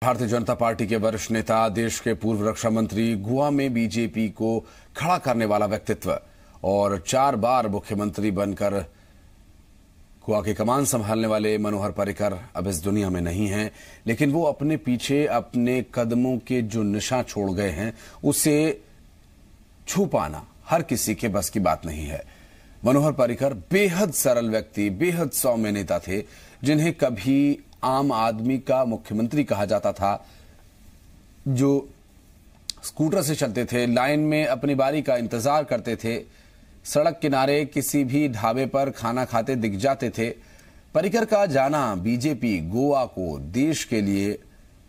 Bharatiya Janata party के वरिष्ठ नेता, देश के पूर्व रक्षा मंत्री, गोवा में बीजेपी को खड़ा करने वाला व्यक्तित्व और 4 बार मुख्यमंत्री बनकर गोवा की कमान संभालने वाले मनोहर पर्रिकर अब इस दुनिया में नहीं हैं, लेकिन वो अपने पीछे अपने कदमों के जो निशान छोड़ गए हैं उसे छू पाना हर किसी के बस की बात नहीं है। मनोहर पर्रिकर बेहद सरल व्यक्ति, बेहद सौम्य नेता थे, जिन्हें कभी आम आदमी का मुख्यमंत्री कहा जाता था, जो स्कूटर से चलते थे, लाइन में अपनी बारी का इंतजार करते थे, सड़क किनारे किसी भी ढाबे पर खाना खाते दिख जाते थे। पर्रिकर का जाना बीजेपी गोवा को, देश के लिए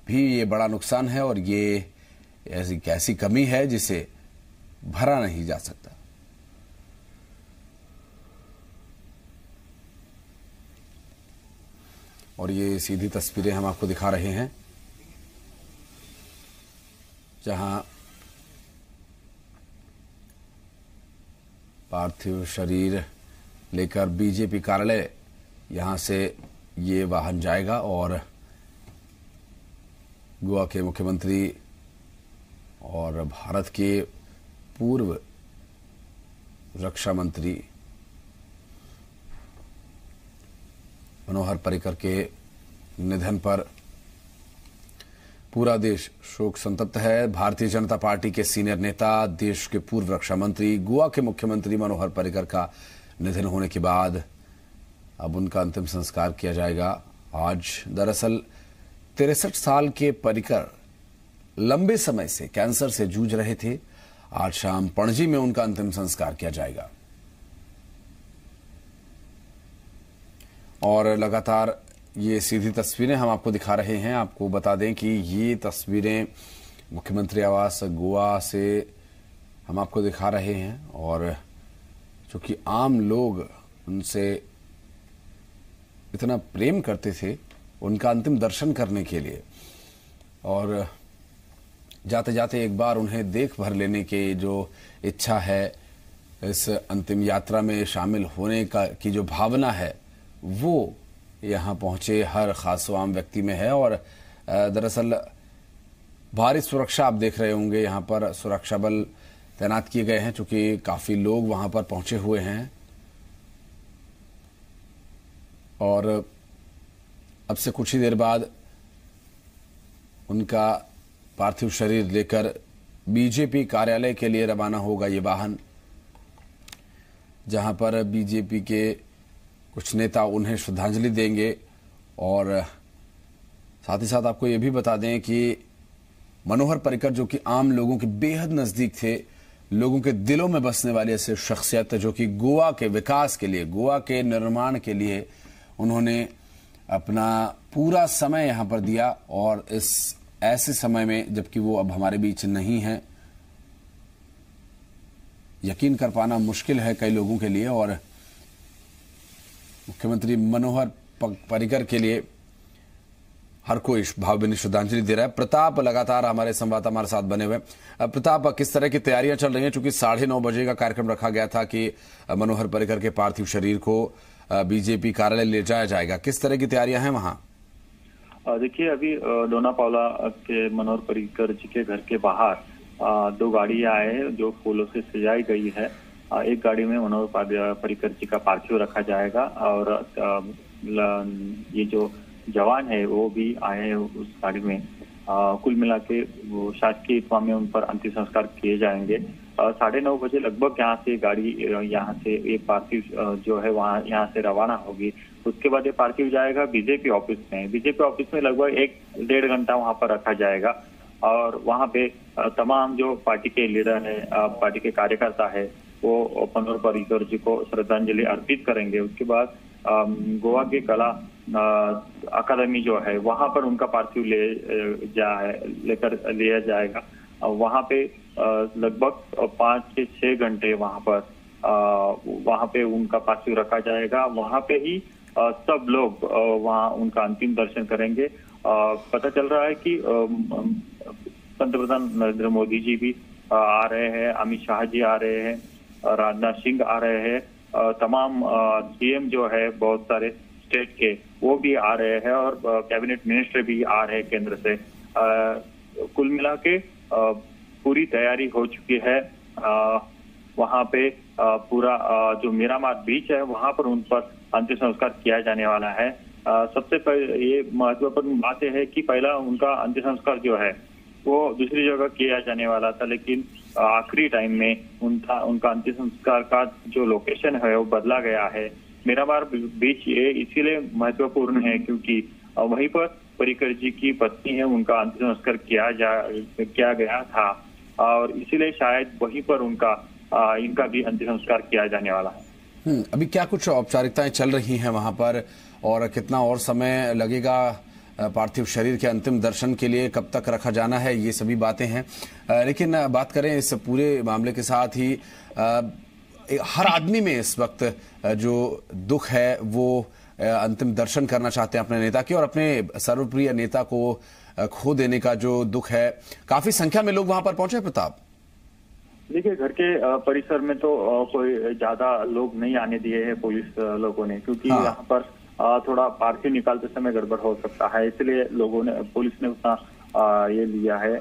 भी ये बड़ा नुकसान है और ये ऐसी कमी है जिसे भरा नहीं जा सकता। और ये सीधी तस्वीरें हम आपको दिखा रहे हैं जहां पार्थिव शरीर लेकर बीजेपी कार्यालय, यहां से ये वाहन जाएगा और गोवा के मुख्यमंत्री और भारत के पूर्व रक्षा मंत्री मनोहर पर्रिकर के निधन पर पूरा देश शोक संतप्त है। भारतीय जनता पार्टी के सीनियर नेता, देश के पूर्व रक्षा मंत्री, गोवा के मुख्यमंत्री मनोहर पर्रिकर का निधन होने के बाद अब उनका अंतिम संस्कार किया जाएगा। आज दरअसल 63 साल के पर्रिकर लंबे समय से कैंसर से जूझ रहे थे। आज शाम पणजी में उनका अंतिम संस्कार किया जाएगा और लगातार ये सीधी तस्वीरें हम आपको दिखा रहे हैं। आपको बता दें कि ये तस्वीरें मुख्यमंत्री आवास गोवा से हम आपको दिखा रहे हैं और चूंकि आम लोग उनसे इतना प्रेम करते थे उनका अंतिम दर्शन करने के लिए, और जाते जाते एक बार उन्हें देख भर लेने की जो इच्छा है, इस अंतिम यात्रा में शामिल होने की जो भावना है, वो यहाँ पहुंचे हर खास आम व्यक्ति में है। और दरअसल भारी सुरक्षा आप देख रहे होंगे, यहाँ पर सुरक्षा बल तैनात किए गए हैं क्योंकि काफी लोग वहां पर पहुंचे हुए हैं। और अब से कुछ ही देर बाद उनका पार्थिव शरीर लेकर बीजेपी कार्यालय के लिए रवाना होगा ये वाहन, जहां पर बीजेपी के कुछ नेता उन्हें श्रद्धांजलि देंगे। और साथ ही साथ आपको ये भी बता दें कि मनोहर पर्रिकर, जो कि आम लोगों के बेहद नजदीक थे, लोगों के दिलों में बसने वाली ऐसे शख्सियत जो कि गोवा के विकास के लिए, गोवा के निर्माण के लिए उन्होंने अपना पूरा समय यहां पर दिया। और इस ऐसे समय में जबकि वो अब हमारे बीच नहीं है, यकीन कर पाना मुश्किल है कई लोगों के लिए। और मुख्यमंत्री मनोहर पर्रिकर के लिए हर कोई भावभीनी श्रद्धांजलि दे रहा है। प्रताप लगातार हमारे संवाददाता हमारे साथ बने हुए। प्रताप, किस तरह की तैयारियां चल रही हैं? चूंकि 9:30 बजे का कार्यक्रम रखा गया था कि मनोहर पर्रिकर के पार्थिव शरीर को बीजेपी कार्यालय ले जाया जाएगा, किस तरह की तैयारियां हैं वहां? देखिए, अभी लोनापावला के मनोहर पर्रिकर जी के घर के बाहर 2 गाड़ियां आए हैं जो फूलों से सजाई गई है। एक गाड़ी में मनोहर पर्रिकर जी का पार्थिव रखा जाएगा और ये जो जवान है वो भी आए हैं उस गाड़ी में। कुल मिला के वो शासकीय इत्वा में उन पर अंतिम संस्कार किए जाएंगे। 9:30 बजे लगभग यहाँ से गाड़ी, यहाँ से ये पार्थिव जो है वहाँ यहाँ से रवाना होगी। उसके बाद ये पार्थिव जाएगा बीजेपी ऑफिस में। बीजेपी ऑफिस में लगभग 1-1.5 घंटा वहाँ पर रखा जाएगा और वहाँ पे तमाम जो पार्टी के लीडर है, पार्टी के कार्यकर्ता है, वो मनोहर पर्रिकर जी को श्रद्धांजलि अर्पित करेंगे। उसके बाद गोवा के कला अकादमी जो है वहां पर उनका पार्थिव लेकर लिया जाएगा। वहां पे लगभग 5 से 6 घंटे वहां पे उनका पार्थिव रखा जाएगा। वहां पे ही सब लोग वहां उनका अंतिम दर्शन करेंगे। पता चल रहा है कि पंतप्रधान नरेंद्र मोदी जी भी आ रहे हैं, अमित शाह जी आ रहे हैं, राजनाथ सिंह आ रहे हैं, तमाम सीएम जो है बहुत सारे स्टेट के वो भी आ रहे हैं और कैबिनेट मिनिस्टर भी आ रहे हैं केंद्र से। कुल मिला के पूरी तैयारी हो चुकी है। वहां पे पूरा जो मीरामार बीच है वहां पर उन पर अंतिम संस्कार किया जाने वाला है। सबसे पहले ये महत्वपूर्ण बात है कि पहला उनका अंतिम संस्कार जो है वो दूसरी जगह किया जाने वाला था, लेकिन आखिरी टाइम में उनका अंतिम संस्कार का जो लोकेशन है वो बदला गया है। मीरामार बीच ये इसीलिए महत्वपूर्ण है क्योंकि वहीं पर पर्रिकर जी की पत्नी है, उनका अंतिम संस्कार किया गया था और इसीलिए शायद वहीं पर इनका भी अंतिम संस्कार किया जाने वाला है। अभी क्या कुछ औपचारिकताएं चल रही हैं वहां पर और कितना और समय लगेगा पार्थिव शरीर के अंतिम दर्शन के लिए, कब तक रखा जाना है, ये सभी बातें हैं। लेकिन बात करें इस पूरे मामले के साथ ही हर आदमी में इस वक्त जो दुख है वो अंतिम दर्शन करना चाहते हैं अपने नेता की, और अपने सर्वप्रिय नेता को खो देने का जो दुख है। काफी संख्या में लोग वहां पर पहुंचे प्रताप। देखिए, घर के परिसर में तो कोई ज्यादा लोग नहीं आने दिए हैं पुलिस लोगों ने, क्योंकि यहाँ पर थोड़ा पार्थिव निकालते समय गड़बड़ हो सकता है, इसलिए पुलिस ने उतना ये लिया है।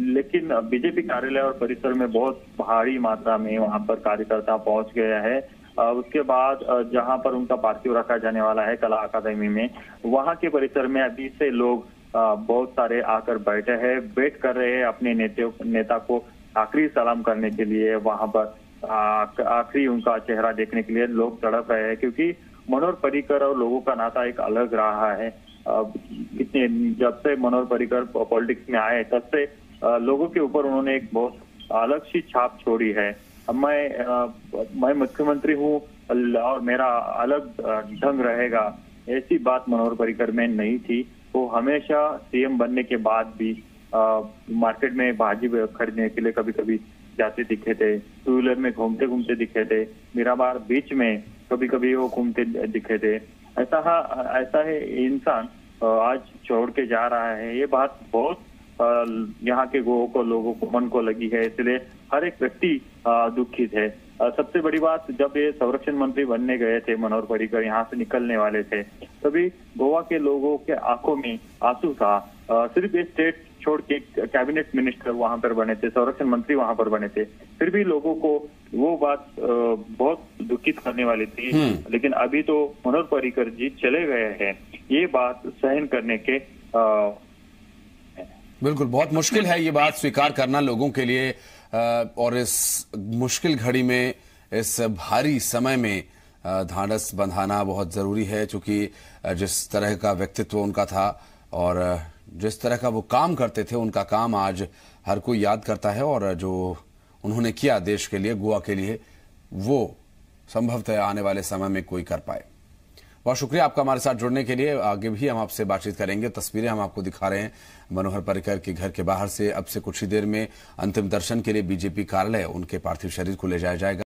लेकिन बीजेपी कार्यालय और परिसर में बहुत भारी मात्रा में वहां पर कार्यकर्ता पहुंच गया है। उसके बाद जहां पर उनका पार्थिव रखा जाने वाला है कला अकादमी में, वहां के परिसर में अभी से लोग बहुत सारे आकर बैठ कर रहे हैं अपने नेता को आखिरी सलाम करने के लिए। वहां पर आखिरी उनका चेहरा देखने के लिए लोग तड़प रहे हैं, क्योंकि मनोहर पर्रिकर और लोगों का नाता एक अलग रहा है। जब से मनोहर पर्रिकर पॉलिटिक्स में आए तब से लोगों के ऊपर उन्होंने एक बहुत अलग सी छाप छोड़ी है। मैं मुख्यमंत्री हूँ और मेरा अलग ढंग रहेगा, ऐसी बात मनोहर पर्रिकर में नहीं थी। वो हमेशा सीएम बनने के बाद भी मार्केट में भाजी खरीदने के लिए कभी कभी जाते दिखे थे, टू व्हीलर में घूमते दिखे थे, मीरामार बीच में कभी कभी वो घूमते दिखे थे। ऐसा है इंसान आज छोड़ के जा रहा है। ये बात बहुत यहाँ के लोगों को मन को लगी है, इसलिए हर एक व्यक्ति दुखित है। सबसे बड़ी बात, जब ये संरक्षण मंत्री बनने गए थे मनोहर पर्रिकर, यहाँ से निकलने वाले थे, तभी गोवा के लोगों के आंखों में आंसू था। सिर्फ ये स्टेट छोड़ के कैबिनेट मिनिस्टर वहां पर बने थे, संरक्षण मंत्री वहां पर बने थे, फिर भी लोगों को वो बात बहुत दुखित करने वाली थी। लेकिन अभी तो मनोहर पर्रिकर जी चले गए हैं, ये बात सहन करने के बिल्कुल बहुत मुश्किल है ये बात स्वीकार करना लोगों के लिए, और इस मुश्किल घड़ी में, इस भारी समय में ढांढस बंधाना बहुत जरूरी है, क्योंकि जिस तरह का व्यक्तित्व उनका था और जिस तरह का वो काम करते थे, उनका काम आज हर कोई याद करता है। और जो उन्होंने किया देश के लिए, गोवा के लिए, वो संभवतः आने वाले समय में कोई कर पाए। बहुत शुक्रिया आपका हमारे साथ जुड़ने के लिए। आगे भी हम आपसे बातचीत करेंगे। तस्वीरें हम आपको दिखा रहे हैं मनोहर पर्रिकर के घर के बाहर से। अब से कुछ ही देर में अंतिम दर्शन के लिए बीजेपी कार्यालय उनके पार्थिव शरीर को ले जाया जाएगा।